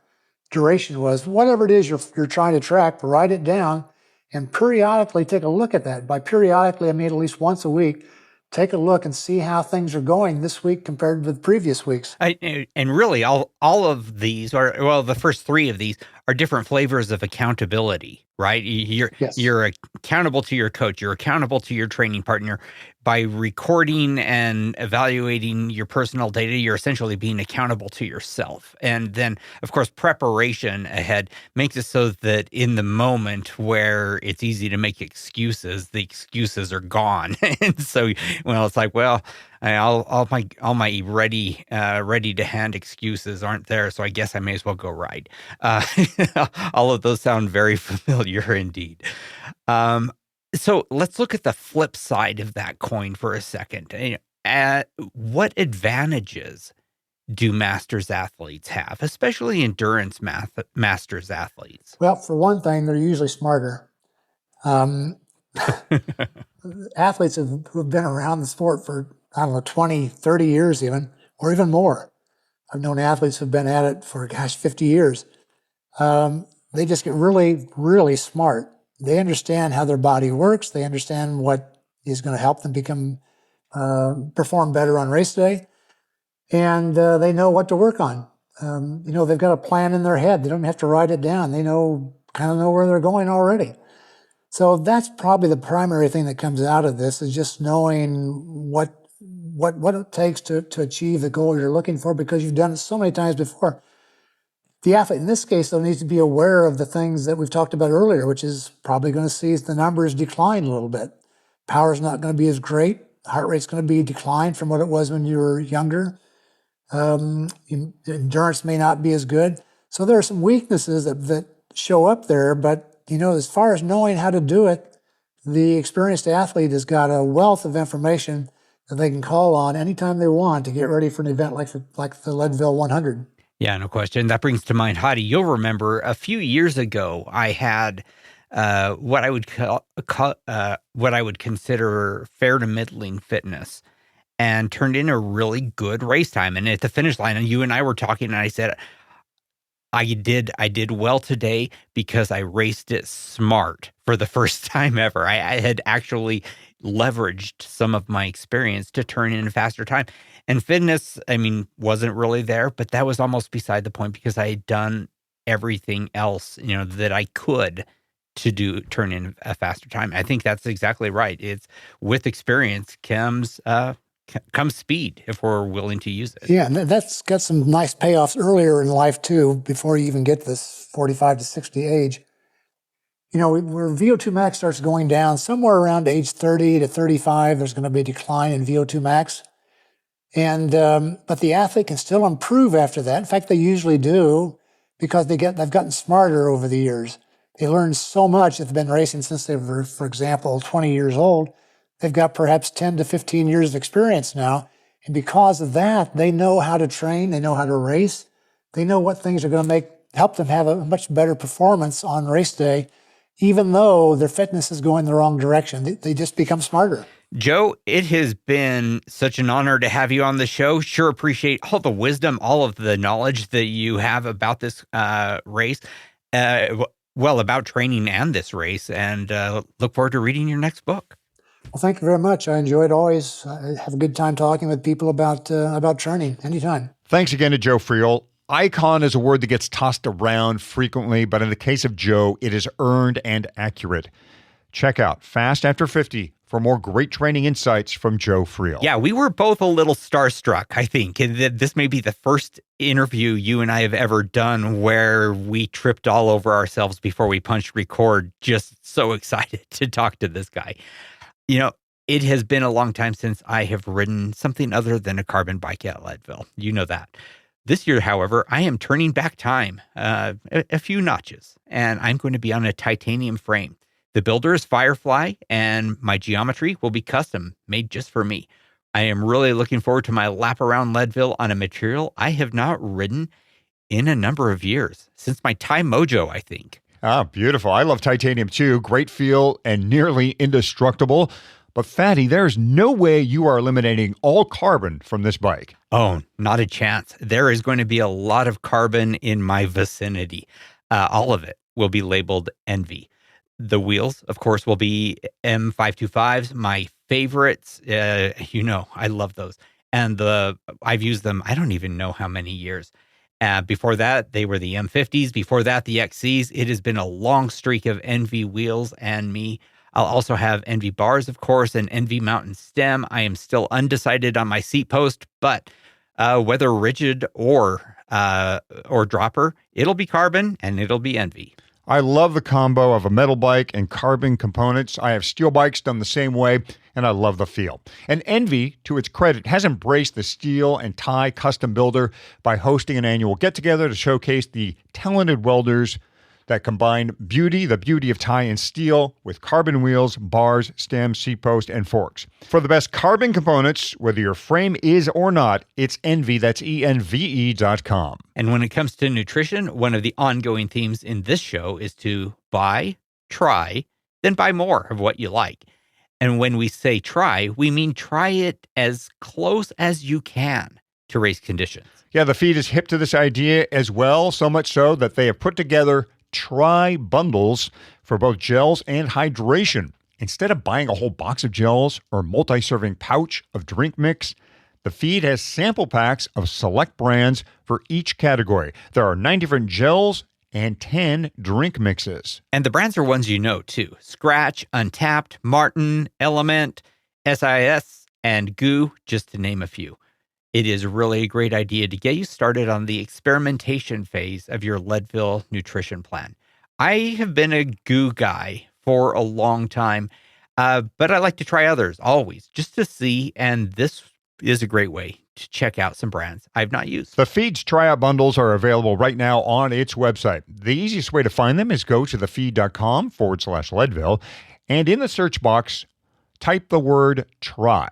duration was, whatever it is you're trying to track, write it down and periodically take a look at that. By periodically, I mean at least once a week. Take a look and see how things are going this week compared with previous weeks. And really, all of these, or well, the first three of these are different flavors of accountability, right? You're accountable to your coach. You're accountable to your training partner. By recording and evaluating your personal data, you're essentially being accountable to yourself. And then, of course, preparation ahead makes it so that in the moment where it's easy to make excuses, the excuses are gone. And so, well, it's like, well, all my ready to hand excuses aren't there, so I guess I may as well go ride. All of those sound very familiar indeed. So let's look at the flip side of that coin for a second. What advantages do masters athletes have, especially endurance masters athletes? Well, for one thing, they're usually smarter. Athletes who've been around the sport for, 20, 30 years even, or even more. I've known athletes who've been at it for, 50 years. They just get really, really smart. They understand how their body works. They understand what is going to help them perform better on race day. And they know what to work on. They've got a plan in their head. They don't have to write it down. They kind of know where they're going already. So that's probably the primary thing that comes out of this, is just knowing what it takes to achieve the goal you're looking for, because you've done it so many times before. The athlete in this case, though, needs to be aware of the things that we've talked about earlier, which is probably going to see the numbers decline a little bit. Power's not going to be as great. Heart rate's going to be declined from what it was when you were younger. Endurance may not be as good. So there are some weaknesses that show up there, but as far as knowing how to do it, the experienced athlete has got a wealth of information that they can call on anytime they want to get ready for an event like the Leadville 100. Yeah, no question. That brings to mind, Hottie, you'll remember a few years ago, I had what I would consider fair to middling fitness, and turned in a really good race time. And at the finish line, and you and I were talking, and I said, I did well today because I raced it smart for the first time ever. I had actually leveraged some of my experience to turn in a faster time. And fitness, wasn't really there, but that was almost beside the point, because I had done everything else, that I could to turn in a faster time. I think that's exactly right. It's with experience comes speed, if we're willing to use it. Yeah, and that's got some nice payoffs earlier in life too, before you even get this 45 to 60 age. Where VO2 max starts going down somewhere around age 30 to 35, there's going to be a decline in VO2 max. And but the athlete can still improve after that. In fact, they usually do, because they've gotten smarter over the years. They learn so much if they've been racing since they were, for example, 20 years old. They've got perhaps 10 to 15 years of experience now. And because of that, they know how to train. They know how to race. They know what things are going to help them have a much better performance on race day, even though their fitness is going the wrong direction. They just become smarter. Joe, it has been such an honor to have you on the show. Sure appreciate all the wisdom, all of the knowledge that you have about this race, about training and this race, and look forward to reading your next book. Well, thank you very much. I enjoyed always. Have a good time talking with people about training anytime. Thanks again to Joe Friel. Icon is a word that gets tossed around frequently, but in the case of Joe, it is earned and accurate. Check out Fast After 50 for more great training insights from Joe Friel. Yeah, we were both a little starstruck, I think. This may be the first interview you and I have ever done where we tripped all over ourselves before we punched record, just so excited to talk to this guy. It has been a long time since I have ridden something other than a carbon bike at Leadville. You know that. This year, however, I am turning back time a few notches, and I'm going to be on a titanium frame. The builder is Firefly, and my geometry will be custom, made just for me. I am really looking forward to my lap around Leadville on a material I have not ridden in a number of years, since my Thai Mojo, I think. Ah, beautiful. I love titanium too. Great feel and nearly indestructible. But Fatty, there's no way you are eliminating all carbon from this bike. Oh, not a chance. There is going to be a lot of carbon in my vicinity. All of it will be labeled Envy. The wheels, of course, will be M525s, my favorites. I love those. And I've used them, I don't even know how many years. Before that, they were the M50s. Before that, the XCs. It has been a long streak of Envy wheels and me. I'll also have Envy bars, of course, and Envy mountain stem. I am still undecided on my seat post, but whether rigid or dropper, it'll be carbon and it'll be Envy. I love the combo of a metal bike and carbon components. I have steel bikes done the same way, and I love the feel. And Envy, to its credit, has embraced the steel and Thai custom builder by hosting an annual get-together to showcase the talented welders that combine the beauty of Thai and steel with carbon wheels, bars, stems, seat post, and forks. For the best carbon components, whether your frame is or not, it's Envy, that's ENVE.com. And when it comes to nutrition, one of the ongoing themes in this show is to buy, try, then buy more of what you like. And when we say try, we mean try it as close as you can to race conditions. Yeah, the feed is hip to this idea as well, so much so that they have put together try bundles for both gels and hydration. Instead of buying a whole box of gels or multi-serving pouch of drink mix, the feed has sample packs of select brands for each category. There are 9 different gels and 10 drink mixes. And the brands are ones you know, too. Scratch, Untapped, Martin, Element, SIS, and Goo, just to name a few. It is really a great idea to get you started on the experimentation phase of your Leadville nutrition plan. I have been a Goo guy for a long time, but I like to try others always just to see, and this is a great way to check out some brands I've not used. The Feed's tryout bundles are available right now on its website. The easiest way to find them is go to thefeed.com/Leadville, and in the search box, type the word try.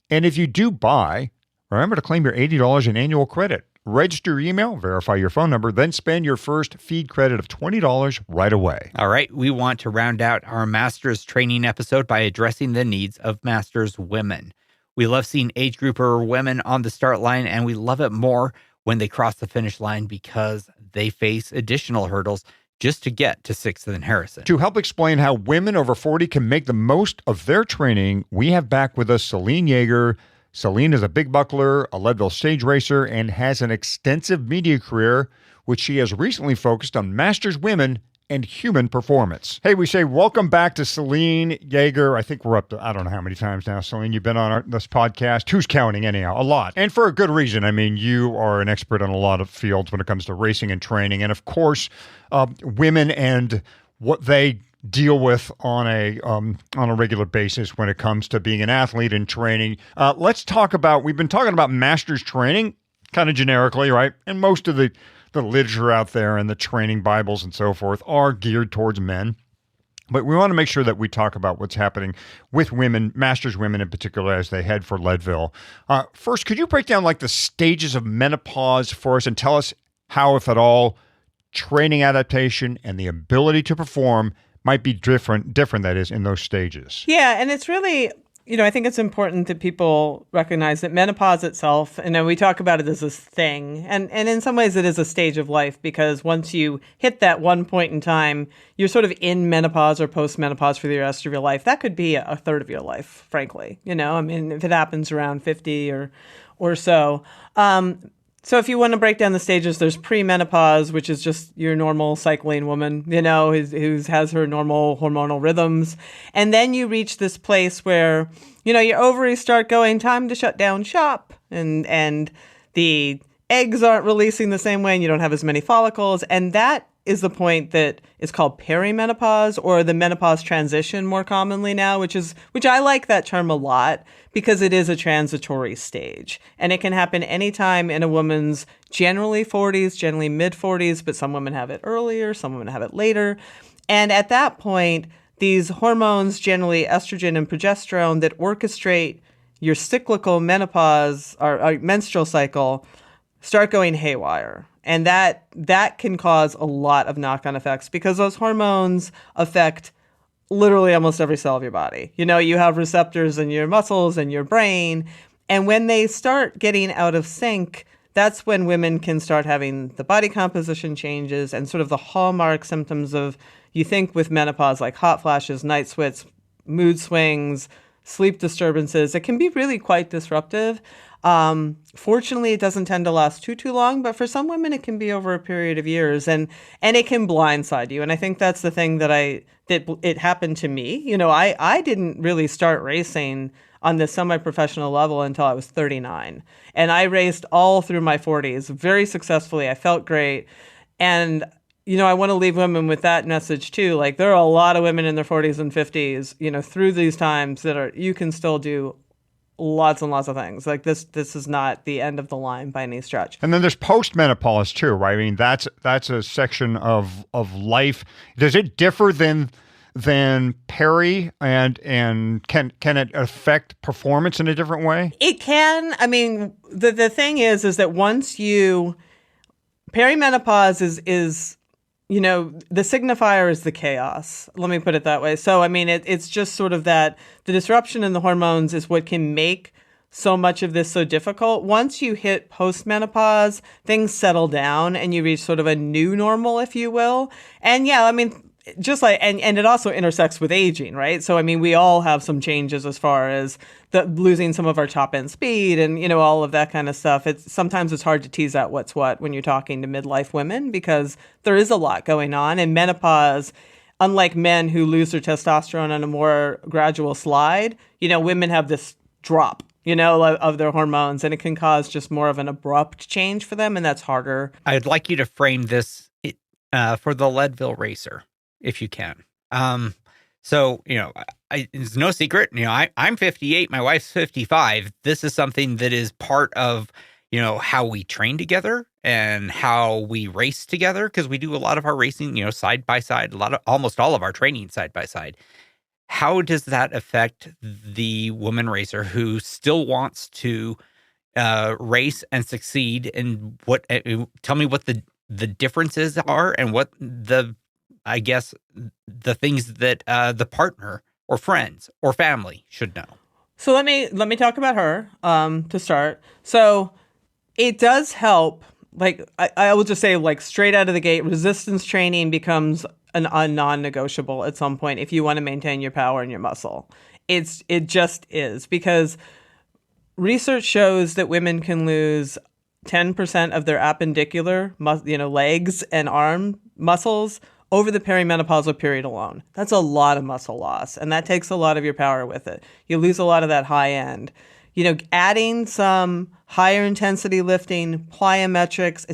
And if you do buy, remember to claim your $80 in annual credit. Register your email, verify your phone number, then spend your first feed credit of $20 right away. All right, we want to round out our Masters training episode by addressing the needs of Masters women. We love seeing age grouper women on the start line, and we love it more when they cross the finish line because they face additional hurdles just to get to 6th and Harrison. To help explain how women over 40 can make the most of their training, we have back with us Selene Yeager. Selene is a big buckler, a Leadville stage racer, and has an extensive media career, which she has recently focused on Masters women and human performance. Hey, we say welcome back to Selene Yeager. I think we're up to, I don't know how many times now, Selene, you've been on this podcast. Who's counting anyhow? A lot. And for a good reason. I mean, you are an expert on a lot of fields when it comes to racing and training. And of course, women and what they deal with on a regular basis when it comes to being an athlete and training. Let's talk about, we've been talking about Masters training kind of generically, right? And most of the literature out there and the training Bibles and so forth are geared towards men. But we want to make sure that we talk about what's happening with women, Masters women in particular, as they head for Leadville. First, could you break down like the stages of menopause for us and tell us how, if at all, training adaptation and the ability to perform might be different that is, in those stages? Yeah, and it's really, I think it's important that people recognize that menopause itself, and we talk about it as a thing, and in some ways it is a stage of life, because once you hit that one point in time, you're sort of in menopause or post-menopause for the rest of your life. That could be a third of your life, frankly. I mean, if it happens around 50 or so. So if you want to break down the stages, there's premenopause, which is just your normal cycling woman, who has her normal hormonal rhythms. And then you reach this place where, your ovaries start going, time to shut down shop. And the eggs aren't releasing the same way, and you don't have as many follicles. And that is the point that is called perimenopause, or the menopause transition more commonly now, which I like that term a lot because it is a transitory stage, and it can happen anytime in a woman's generally 40s, generally mid 40s, but some women have it earlier, some women have it later. And at that point, these hormones, generally estrogen and progesterone, that orchestrate your cyclical menopause or menstrual cycle start going haywire. And that can cause a lot of knock-on effects because those hormones affect literally almost every cell of your body. You have receptors in your muscles and your brain. And when they start getting out of sync, that's when women can start having the body composition changes and sort of the hallmark symptoms of, you think with menopause, like hot flashes, night sweats, mood swings, sleep disturbances. It can be really quite disruptive. Fortunately, it doesn't tend to last too long, but for some women, it can be over a period of years, and it can blindside you. And I think that's the thing that it happened to me. I didn't really start racing on this semi-professional level until I was 39. And I raced all through my 40s very successfully. I felt great. And, I want to leave women with that message too. Like, there are a lot of women in their 40s and 50s, through these times you can still do lots and lots of things. Like this is not the end of the line by any stretch. And then there's postmenopause too, right? I mean, that's a section of life. Does it differ than peri, and can it affect performance in a different way? It can. I mean, the thing is that once perimenopause is the signifier is the chaos. Let me put it that way. So, I mean, it's just sort of that the disruption in the hormones is what can make so much of this so difficult. Once you hit postmenopause, things settle down and you reach sort of a new normal, if you will. And yeah, I mean, just like, and it also intersects with aging, right? So, I mean, we all have some changes as far as losing some of our top end speed and, all of that kind of stuff. Sometimes it's hard to tease out what's what when you're talking to midlife women because there is a lot going on. And menopause, unlike men who lose their testosterone on a more gradual slide, women have this drop, of their hormones, and it can cause just more of an abrupt change for them. And that's harder. I'd like you to frame this for the Leadville racer, if you can. So, it's no secret, I'm 58, my wife's 55. This is something that is part of, how we train together and how we race together, because we do a lot of our racing, side by side, almost all of our training side by side. How does that affect the woman racer who still wants to race and succeed? And tell me what the differences are and what the things that the partner or friends or family should know. So let me talk about her to start. So it does help. Like I will just say, like straight out of the gate, resistance training becomes a non-negotiable at some point if you want to maintain your power and your muscle. It just is, because research shows that women can lose 10% of their appendicular, legs and arm muscles over the perimenopausal period alone. That's a lot of muscle loss, and that takes a lot of your power with it. You lose a lot of that high end. Adding some higher intensity lifting, plyometrics,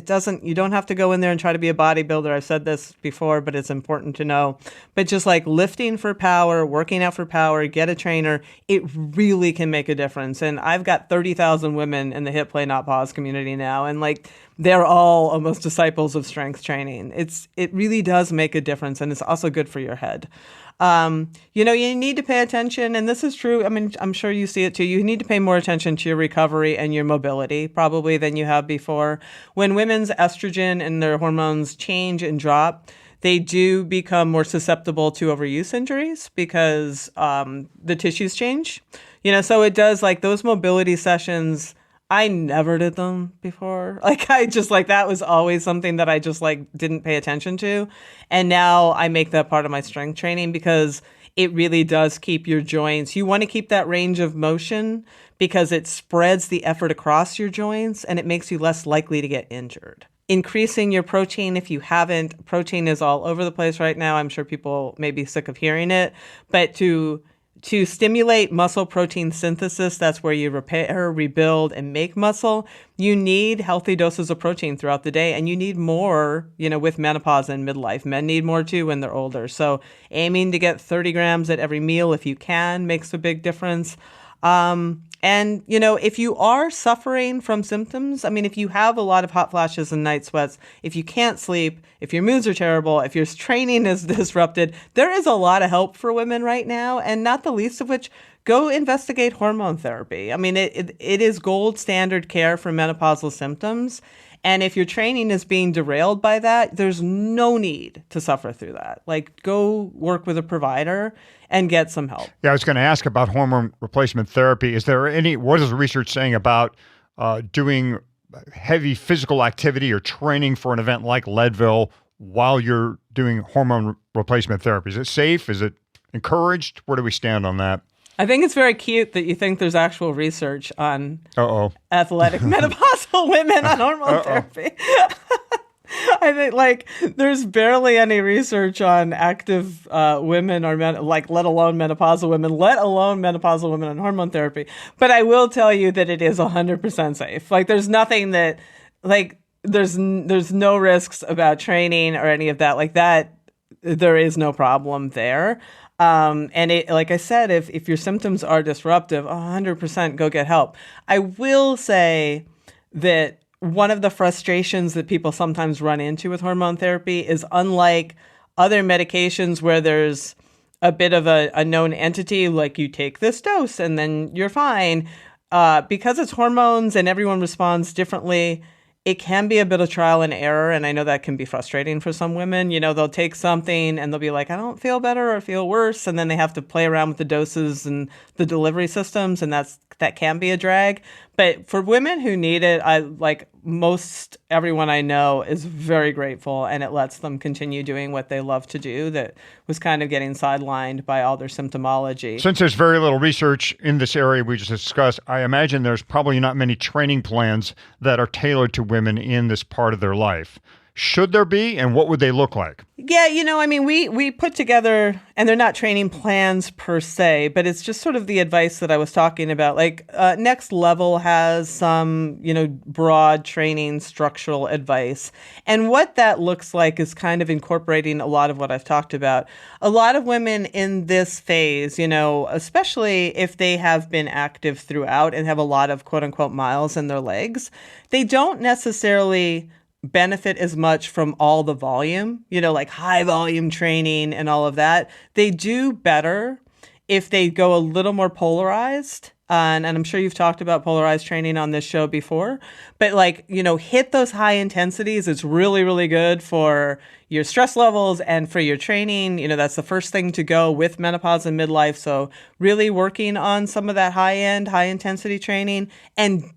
you don't have to go in there and try to be a bodybuilder. I've said this before, but it's important to know. But just like lifting for power, working out for power, get a trainer, it really can make a difference. And I've got 30,000 women in the Hit Play Not Pause community now, and they're all almost disciples of strength training. It really does make a difference, and it's also good for your head. You need to pay attention, and this is true. I mean, I'm sure you see it too. You need to pay more attention to your recovery and your mobility probably than you have before. When women's estrogen and their hormones change and drop, they do become more susceptible to overuse injuries because the tissues change. So it does, those mobility sessions, I never did them before. That was always something that I just didn't pay attention to. And now I make that part of my strength training because it really does keep your joints. You want to keep that range of motion because it spreads the effort across your joints and it makes you less likely to get injured. Increasing your protein, if you haven't, protein is all over the place right now. I'm sure people may be sick of hearing it, but to stimulate muscle protein synthesis, that's where you repair, rebuild, and make muscle, you need healthy doses of protein throughout the day, and you need more, with menopause and midlife. Men need more too when they're older. So aiming to get 30 grams at every meal if you can makes a big difference. And, if you are suffering from symptoms, I mean, if you have a lot of hot flashes and night sweats, if you can't sleep, if your moods are terrible, if your training is disrupted, there is a lot of help for women right now, and not the least of which, go investigate hormone therapy. I mean, it is gold standard care for menopausal symptoms. And if your training is being derailed by that, there's no need to suffer through that. Like, go work with a provider and get some help. Yeah, I was going to ask about hormone replacement therapy. What is the research saying about doing heavy physical activity or training for an event like Leadville while you're doing hormone replacement therapy? Is it safe? Is it encouraged? Where do we stand on that? I think it's very cute that you think there's actual research on athletic menopausal women on hormone therapy. I think there's barely any research on active women or let alone menopausal women on hormone therapy. But I will tell you that it is 100% safe. There's nothing that there's no risks about training or any of that. Like that, there is no problem there. And like I said, if your symptoms are disruptive, 100% go get help. I will say that one of the frustrations that people sometimes run into with hormone therapy is, unlike other medications where there's a bit of a known entity, like you take this dose and then you're fine, because it's hormones and everyone responds differently, it can be a bit of trial and error, and I know that can be frustrating for some women. They'll take something and they'll be like, I don't feel better or feel worse, and then they have to play around with the doses and the delivery systems, and that can be a drag. But for women who need it, most everyone I know is very grateful, and it lets them continue doing what they love to do that was kind of getting sidelined by all their symptomology. Since there's very little research in this area we just discussed, I imagine there's probably not many training plans that are tailored to women in this part of their life. Should there be, and what would they look like? Yeah, we put together, and they're not training plans per se, but it's just sort of the advice that I was talking about. Next Level has some, broad training structural advice. And what that looks like is kind of incorporating a lot of what I've talked about. A lot of women in this phase, especially if they have been active throughout and have a lot of quote unquote miles in their legs, they don't necessarily benefit as much from all the volume, like high volume training and all of that. They do better if they go a little more polarized. And I'm sure you've talked about polarized training on this show before, but hit those high intensities. It's really, really good for your stress levels and for your training. That's the first thing to go with menopause and midlife. So really working on some of that high intensity training and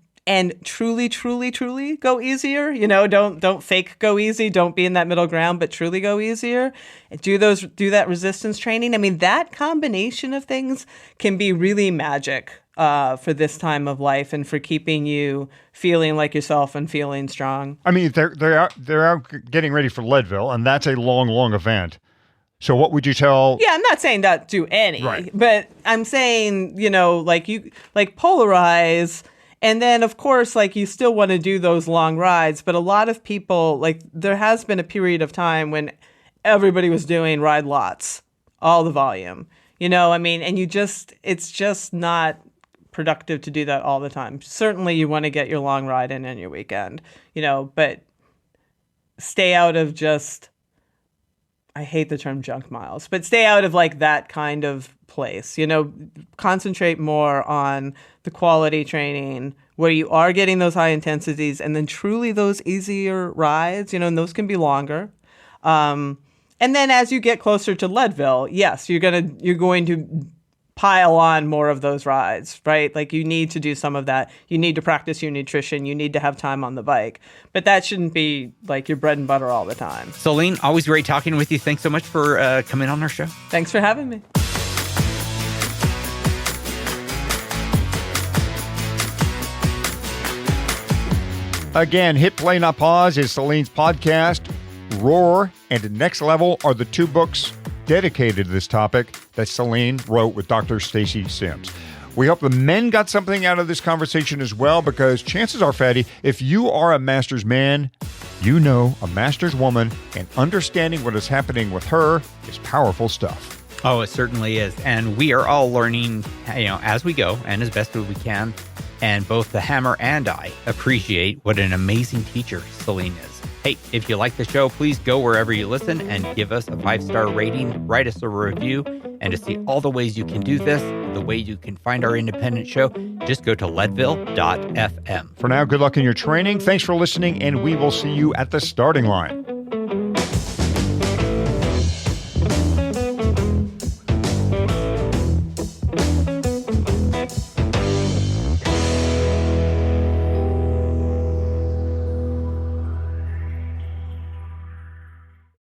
truly, truly, truly go easier. Don't fake go easy. Don't be in that middle ground, but truly go easier. Do that resistance training. I mean, that combination of things can be really magic for this time of life and for keeping you feeling like yourself and feeling strong. I mean, they're out getting ready for Leadville, and that's a long, long event. So what would you tell? Yeah, I'm not saying not do any, right, but I'm saying, polarize. And then, of course, you still want to do those long rides. But a lot of people, there has been a period of time when everybody was doing ride lots, all the volume, and it's just not productive to do that all the time. Certainly you want to get your long ride in your weekend, but stay out of just, I hate the term junk miles, but stay out of that kind of place. Concentrate more on the quality training where you are getting those high intensities, and then truly those easier rides, and those can be longer. And then as you get closer to Leadville, yes, you're going to pile on more of those rides, right? You need to do some of that. You need to practice your nutrition. You need to have time on the bike. But that shouldn't be your bread and butter all the time. Selene, always great talking with you. Thanks so much for coming on our show. Thanks for having me. Again, Hit Play Not Pause is Selene's podcast. Roar and Next Level are the two books dedicated to this topic that Selene wrote with Dr. Stacy Sims. We hope the men got something out of this conversation as well, because chances are, Fatty, if you are a master's man, you know a master's woman, and understanding what is happening with her is powerful stuff. Oh, it certainly is. And we are all learning, as we go and as best as we can. And both the Hammer and I appreciate what an amazing teacher Selene is. Hey, if you like the show, please go wherever you listen and give us a 5-star rating, write us a review. And to see all the ways you can do this, the way you can find our independent show, just go to leadville.fm. For now, good luck in your training. Thanks for listening, and we will see you at the starting line.